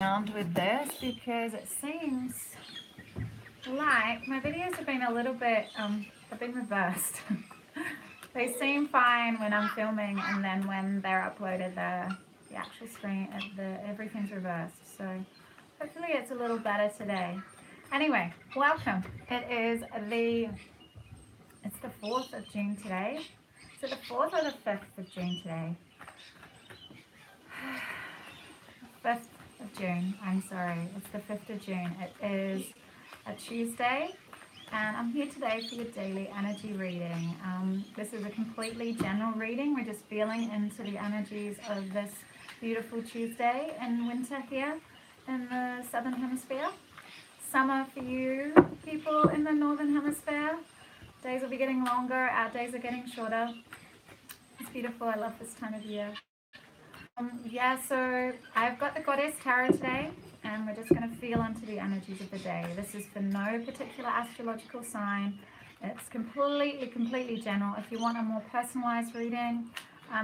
Around with this because it seems like my videos have been a little bit have been reversed. They seem fine when I'm filming, and then when they're uploaded the actual screen everything's reversed. So hopefully it's a little better today. Anyway, welcome. It's the 4th of June today. Is it the 4th or the 5th of June today? 5th of June, I'm sorry, it's the 5th of June. It is a Tuesday, and I'm here today for your daily energy reading. This is a completely general reading. We're just feeling into the energies of this beautiful Tuesday in winter here in the Southern Hemisphere. Summer for you people in the Northern Hemisphere. Days will be getting longer, our days are getting shorter. It's beautiful, I love this time of year. So I've got the Goddess Tarot today, and we're just going to feel into the energies of the day. This is for no particular astrological sign. It's completely general. If you want a more personalized reading,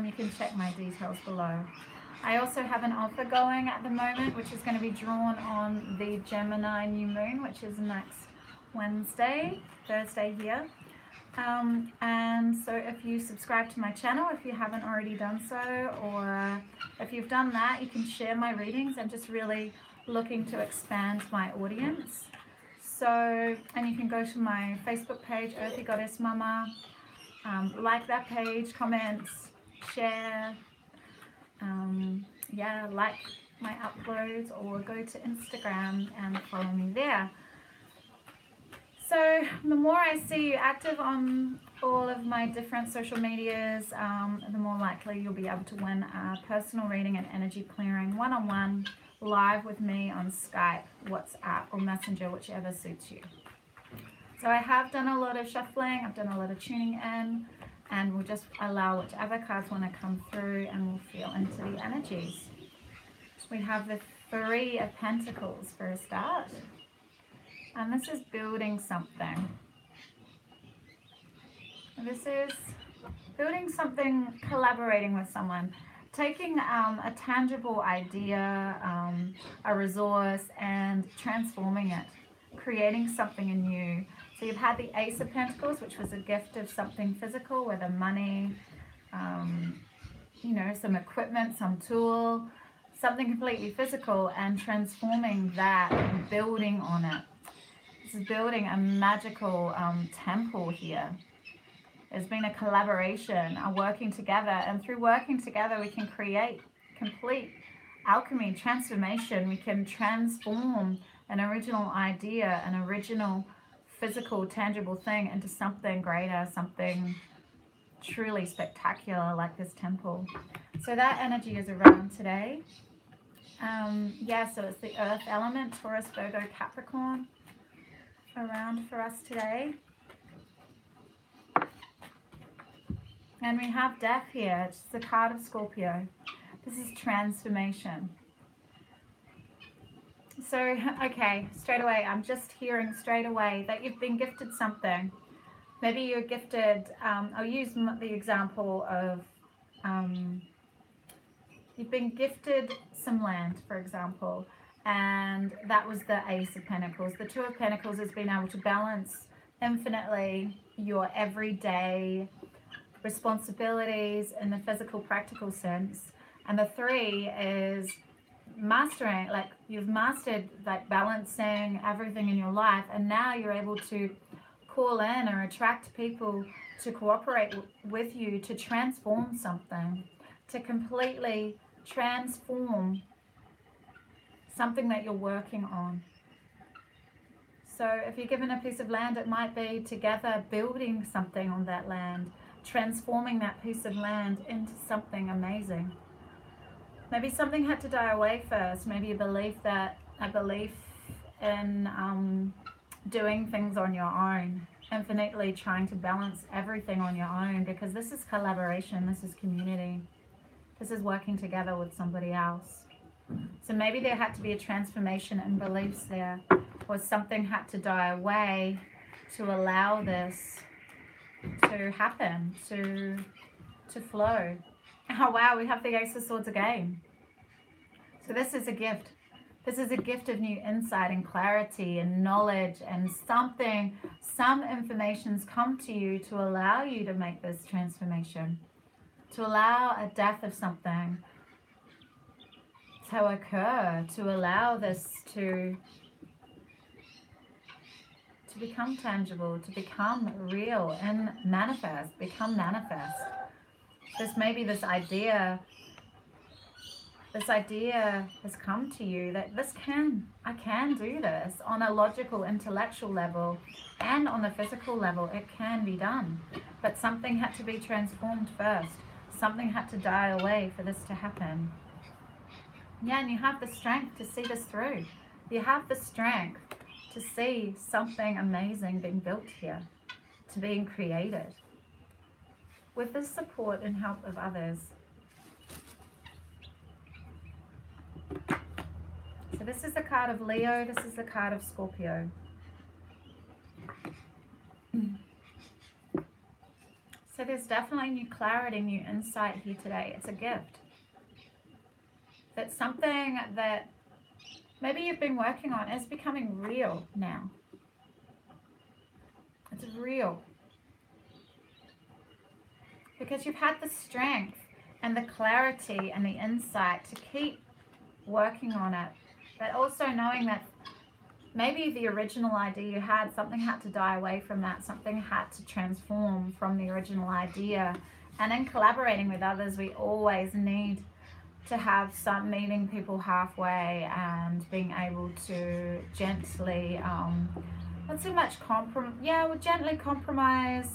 you can check my details below. I also have an offer going at the moment, which is going to be drawn on the Gemini new moon, which is next Thursday here. And so if you subscribe to my channel, if you haven't already done so, or if you've done that, you can share my readings. I'm just really looking to expand my audience. So, and you can go to my Facebook page, Earthy Goddess Mumma, like that page, comments, share, like my uploads, or go to Instagram and follow me there. So the more I see you active on all of my different social medias, the more likely you'll be able to win a personal reading and energy clearing one-on-one live with me on Skype, WhatsApp, or Messenger, whichever suits you. So I have done a lot of shuffling, I've done a lot of tuning in, and we'll just allow whichever cards want to come through, and we'll feel into the energies. We have the Three of Pentacles for a start. And this is building something. This is building something, collaborating with someone, taking a tangible idea, a resource, and transforming it, creating something anew. So you've had the Ace of Pentacles, which was a gift of something physical, whether money, some equipment, some tool, something completely physical, and transforming that and building on it. Is building a magical temple here. There's been a collaboration, a working together, and through working together we can create complete alchemy, transformation. We can transform an original idea, an original physical, tangible thing into something greater, something truly spectacular like this temple. So that energy is around today. So it's the earth element, Taurus, Virgo, Capricorn, around for us today. And we have death here. It's the card of Scorpio. This is transformation. So, okay, straight away, I'm just hearing straight away that you've been gifted something. Maybe you're gifted, I'll use the example of, you've been gifted some land, for example. And that was the Ace of Pentacles. The Two of Pentacles has been able to balance infinitely your everyday responsibilities in the physical, practical sense. And the Three is mastering, like you've mastered like balancing everything in your life, and now you're able to call in or attract people to cooperate with you to transform something, to completely transform something that you're working on. So if you're given a piece of land, it might be together building something on that land, transforming that piece of land into something amazing. Maybe something had to die away first. Maybe a belief in doing things on your own, infinitely trying to balance everything on your own, because this is collaboration, this is community, this is working together with somebody else. So maybe there had to be a transformation in beliefs there, or something had to die away to allow this to happen, to flow. Oh wow, we have the Ace of Swords again. So this is a gift. This is a gift of new insight and clarity and knowledge, and some information's come to you to allow you to make this transformation, to allow a death of something to occur, to allow this to become tangible, to become real and become manifest. This may be this idea has come to you that I can do this on a logical, intellectual level, and on the physical level. It can be done, but something had to be transformed first. Something had to die away for this to happen. Yeah, and you have the strength to see this through. You have the strength to see something amazing being built here, to being created, with the support and help of others. So this is the card of Leo, this is the card of Scorpio. So there's definitely new clarity, new insight here today. It's a gift. That's something that maybe you've been working on is becoming real now. It's real. Because you've had the strength and the clarity and the insight to keep working on it, but also knowing that maybe the original idea you had, something had to die away from that, something had to transform from the original idea. And in collaborating with others, we always need to have some meeting people halfway and being able to gently, not so much gently compromise,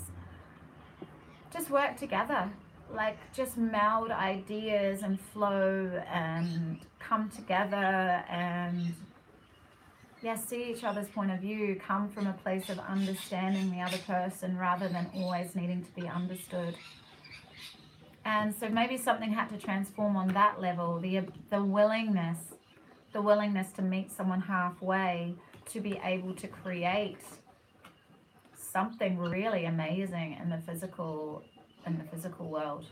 just work together, like just meld ideas and flow and come together and see each other's point of view, come from a place of understanding the other person rather than always needing to be understood. And so maybe something had to transform on that level, the willingness to meet someone halfway, to be able to create something really amazing in the physical world.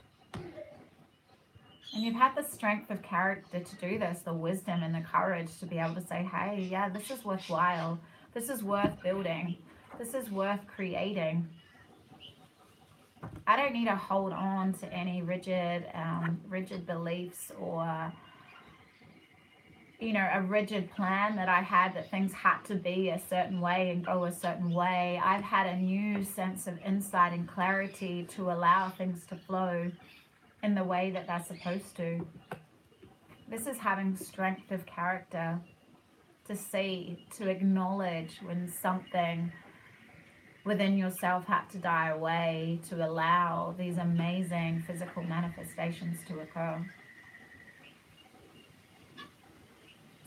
And you've had the strength of character to do this, the wisdom and the courage to be able to say, hey, yeah, this is worthwhile. This is worth building. This is worth creating. I don't need to hold on to any rigid beliefs or, a rigid plan that I had, that things had to be a certain way and go a certain way. I've had a new sense of insight and clarity to allow things to flow in the way that they're supposed to. This is having strength of character to see, to acknowledge when something within yourself had to die away to allow these amazing physical manifestations to occur.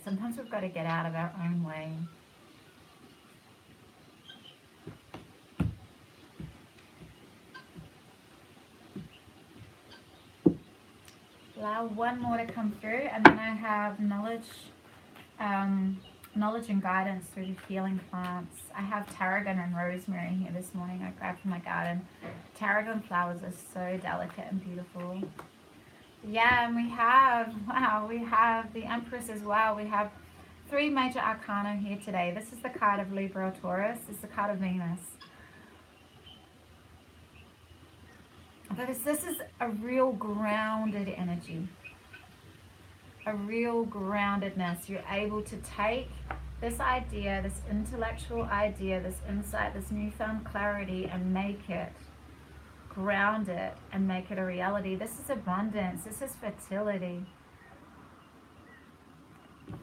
Sometimes we've got to get out of our own way. Allow one more to come through, and then I have knowledge and guidance through the healing plants. I have tarragon and rosemary here this morning. I grabbed from my garden. Tarragon flowers are so delicate and beautiful. Yeah, and we have the Empress as well. We have 3 major arcana here today. This is the card of Libra or Taurus. This is the card of Venus. This is a real grounded energy. A real groundedness. You're able to take this idea, this intellectual idea, this insight, this newfound clarity, and make it, ground it, and make it a reality. This is abundance. This is fertility.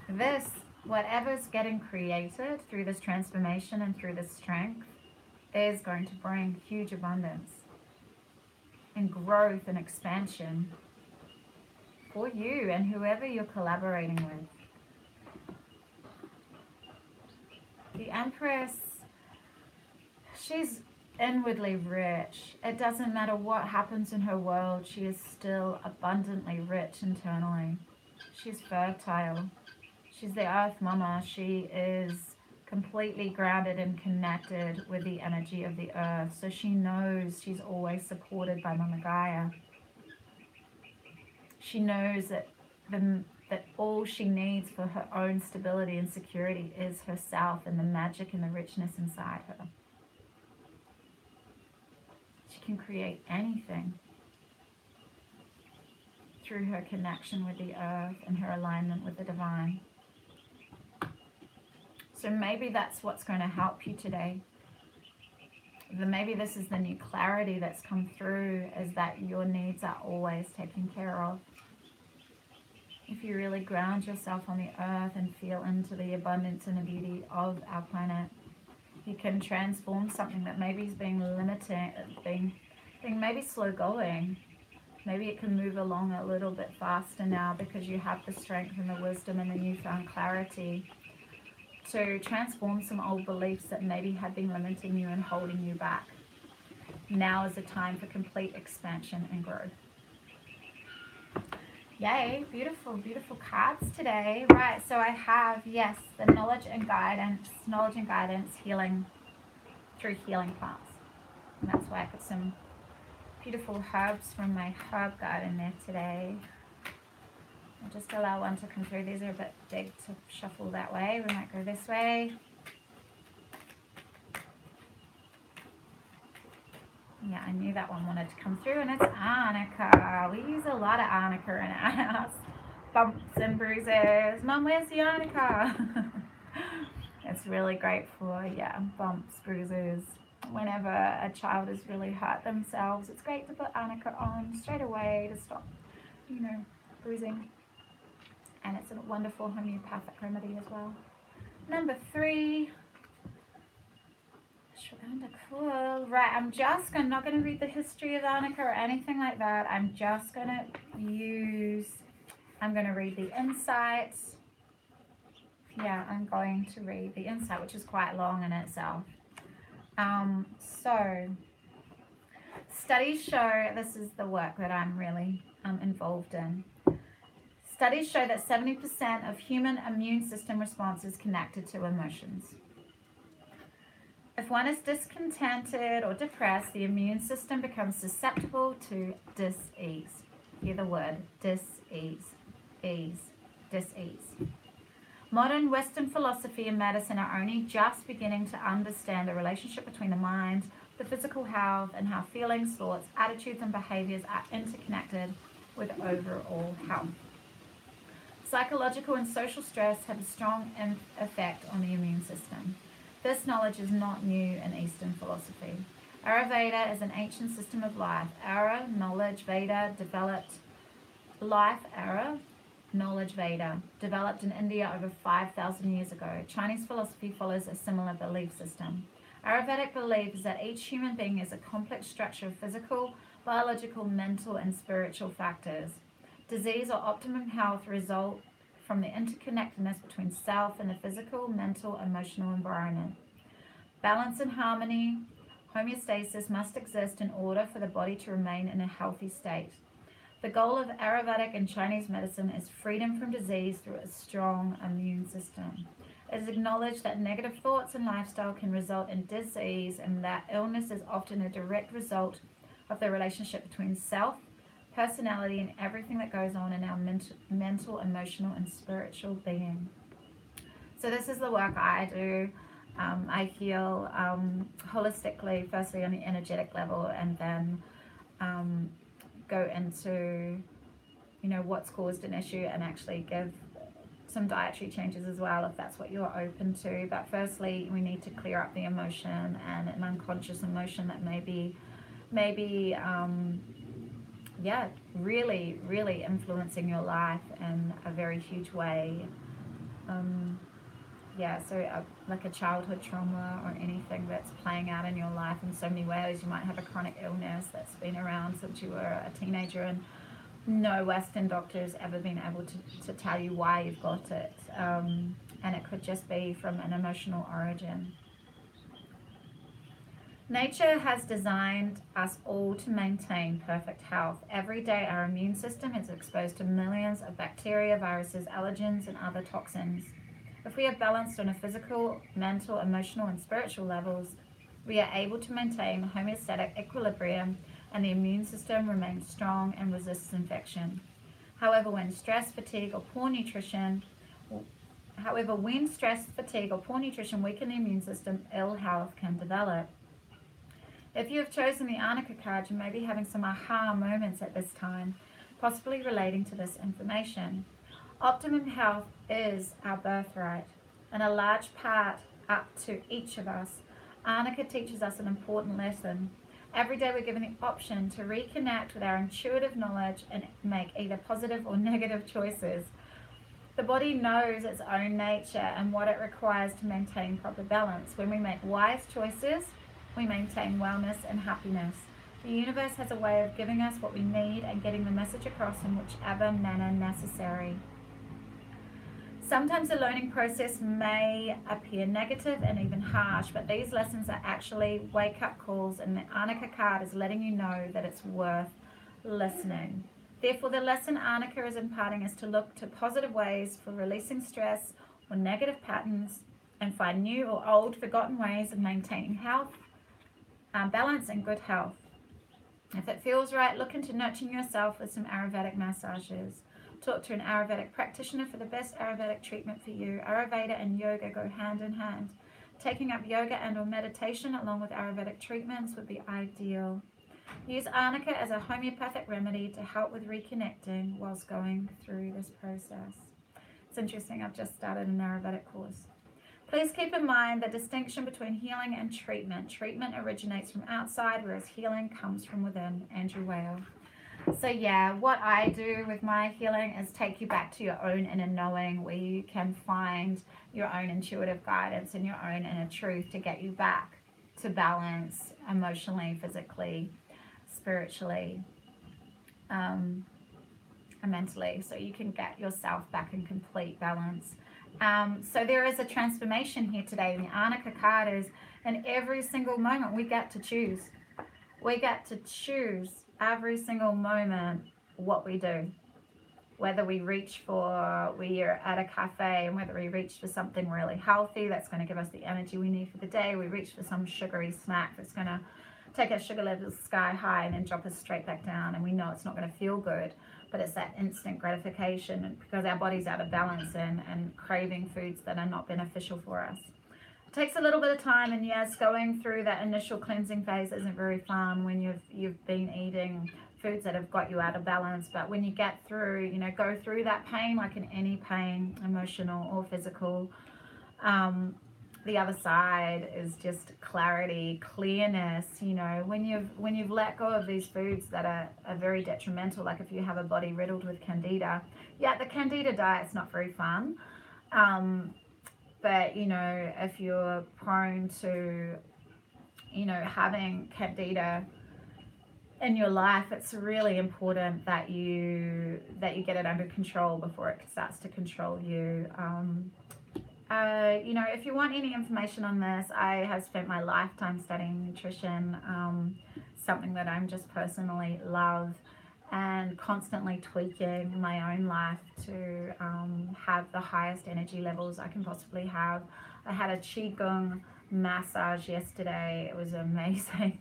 This, whatever's getting created through this transformation and through this strength, is going to bring huge abundance and growth and expansion for you and whoever you're collaborating with. The Empress, she's inwardly rich. It doesn't matter what happens in her world, she is still abundantly rich internally. She's fertile. She's the earth mama. She is completely grounded and connected with the energy of the earth. So she knows she's always supported by Mama Gaia. She knows that that all she needs for her own stability and security is herself and the magic and the richness inside her. She can create anything through her connection with the earth and her alignment with the divine. So maybe that's what's going to help you today. Maybe this is the new clarity that's come through, is that your needs are always taken care of. If you really ground yourself on the earth and feel into the abundance and the beauty of our planet, you can transform something that maybe is being limiting, being maybe slow going. Maybe it can move along a little bit faster now because you have the strength and the wisdom and the newfound clarity to transform some old beliefs that maybe had been limiting you and holding you back. Now is the time for complete expansion and growth. Yay, beautiful, beautiful cards today. Right, so I have, yes, the knowledge and guidance healing through healing plants. And that's why I put some beautiful herbs from my herb garden there today. I'll just allow one to come through. These are a bit big to shuffle that way. We might go this way. Yeah, I knew that one wanted to come through, and it's arnica. We use a lot of arnica in our house. Bumps and bruises. Mum, where's the arnica? It's really great for, yeah, bumps, bruises. Whenever a child has really hurt themselves, it's great to put arnica on straight away to stop, bruising. And it's a wonderful homeopathic remedy as well. Number 3. Cool. Right, I'm not going to read the history of arnica or anything like that. I'm going to read the insights. Yeah, I'm going to read the insight, which is quite long in itself. So, studies show, this is the work that I'm really involved in. Studies show that 70% of human immune system response is connected to emotions. If one is discontented or depressed, the immune system becomes susceptible to dis-ease. Hear the word, dis-ease, dis-ease. Modern Western philosophy and medicine are only just beginning to understand the relationship between the mind, the physical health, and how feelings, thoughts, attitudes, and behaviors are interconnected with overall health. Psychological and social stress have a strong effect on the immune system. This knowledge is not new in Eastern philosophy. Ayurveda is an ancient system of life. Knowledge Veda developed in India over 5,000 years ago. Chinese philosophy follows a similar belief system. Ayurvedic belief is that each human being is a complex structure of physical, biological, mental, and spiritual factors. Disease or optimum health result from the interconnectedness between self and the physical, mental, emotional environment. Balance and harmony, homeostasis must exist in order for the body to remain in a healthy state. The goal of Ayurvedic and Chinese medicine is freedom from disease through a strong immune system. It is acknowledged that negative thoughts and lifestyle can result in disease, and that illness is often a direct result of the relationship between self, personality, and everything that goes on in our mental, emotional, and spiritual being. So this is the work I do. I heal holistically, firstly on the energetic level, and then go into, what's caused an issue, and actually give some dietary changes as well, if that's what you're open to. But firstly, we need to clear up the emotion and an unconscious emotion that really, really influencing your life in a very huge way. Like a childhood trauma or anything that's playing out in your life in so many ways. You might have a chronic illness that's been around since you were a teenager, and no Western doctor has ever been able to tell you why you've got it. And it could just be from an emotional origin. Nature has designed us all to maintain perfect health. Every day our immune system is exposed to millions of bacteria, viruses, allergens, and other toxins. If we are balanced on a physical, mental, emotional, and spiritual levels, we are able to maintain homeostatic equilibrium, and the immune system remains strong and resists infection. However, when stress, fatigue, or poor nutrition weaken the immune system, ill health can develop. If you have chosen the Anarcha card, you may be having some aha moments at this time, possibly relating to this information. Optimum health is our birthright, and a large part up to each of us. Anarcha teaches us an important lesson. Every day we're given the option to reconnect with our intuitive knowledge and make either positive or negative choices. The body knows its own nature and what it requires to maintain proper balance. When we make wise choices, we maintain wellness and happiness. The universe has a way of giving us what we need and getting the message across in whichever manner necessary. Sometimes the learning process may appear negative and even harsh, but these lessons are actually wake-up calls, and the Anarcha card is letting you know that it's worth listening. Therefore, the lesson Anarcha is imparting is to look to positive ways for releasing stress or negative patterns and find new or old forgotten ways of maintaining health, balance, and good health. If it feels right, look into nurturing yourself with some Ayurvedic massages. Talk to an Ayurvedic practitioner for the best Ayurvedic treatment for you. Ayurveda and yoga go hand in hand. Taking up yoga and or meditation along with Ayurvedic treatments would be ideal. Use Anarcha as a homeopathic remedy to help with reconnecting whilst going through this process. It's interesting, I've just started an Ayurvedic course. Please keep in mind the distinction between healing and treatment. Treatment originates from outside, whereas healing comes from within. Andrew Whale. So yeah, what I do with my healing is take you back to your own inner knowing, where you can find your own intuitive guidance and your own inner truth to get you back to balance emotionally, physically, spiritually, and mentally, so you can get yourself back in complete balance. So there is a transformation here today, and the Anarcha card is, in every single moment we get to choose. We get to choose every single moment what we do. Whether we are at a cafe, and whether we reach for something really healthy that's going to give us the energy we need for the day, we reach for some sugary snack that's going to take our sugar levels sky high and then drop us straight back down, and we know it's not going to feel good, but it's that instant gratification because our body's out of balance and craving foods that are not beneficial for us. It takes a little bit of time, and yes, going through that initial cleansing phase isn't very fun when you've been eating foods that have got you out of balance, but when you get through, go through that pain, like in any pain, emotional or physical, the other side is just clarity, clearness. When you've let go of these foods that are very detrimental, like if you have a body riddled with candida, the candida diet's not very fun, but if you're prone to having candida in your life, it's really important that you get it under control before it starts to control you. If you want any information on this, I have spent my lifetime studying nutrition, something that I'm just personally love, and constantly tweaking my own life to have the highest energy levels I can possibly have. I had a Qigong massage yesterday. It was amazing.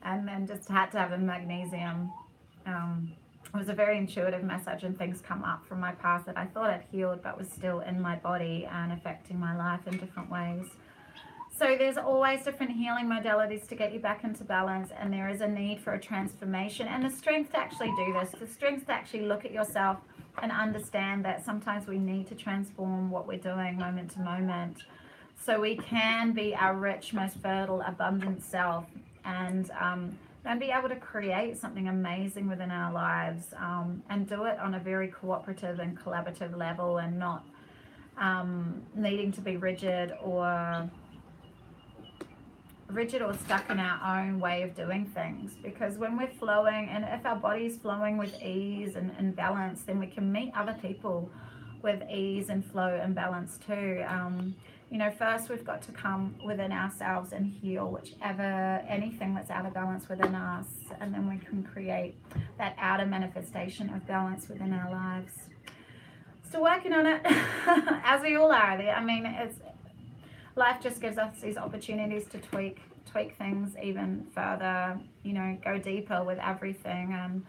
And then just had to have a magnesium. It was a very intuitive massage, and things come up from my past that I thought I'd healed but was still in my body and affecting my life in different ways. So there's always different healing modalities to get you back into balance, and there is a need for a transformation and the strength to actually do this, the strength to actually look at yourself and understand that sometimes we need to transform what we're doing moment to moment so we can be our rich, most fertile, abundant self, and be able to create something amazing within our lives, and do it on a very cooperative and collaborative level, and not needing to be rigid or stuck in our own way of doing things. Because when we're flowing, and if our body's flowing with ease and balance, then we can meet other people with ease and flow and balance too. First we've got to come within ourselves and heal anything that's out of balance within us, and then we can create that outer manifestation of balance within our lives. Still working on it, as we all are. Life just gives us these opportunities to tweak things even further, go deeper with everything, and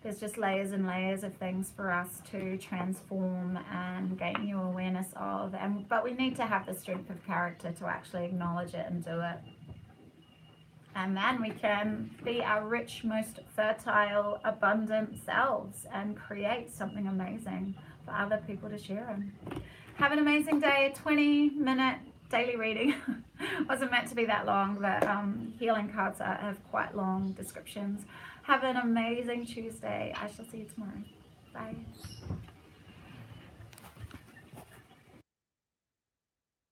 there's just layers and layers of things for us to transform and gain new awareness of. But we need to have the strength of character to actually acknowledge it and do it. And then we can be our rich, most fertile, abundant selves and create something amazing for other people to share in. Have an amazing day. 20-minute daily reading. Wasn't meant to be that long, but healing cards have quite long descriptions. Have an amazing Tuesday. I shall see you tomorrow. Bye.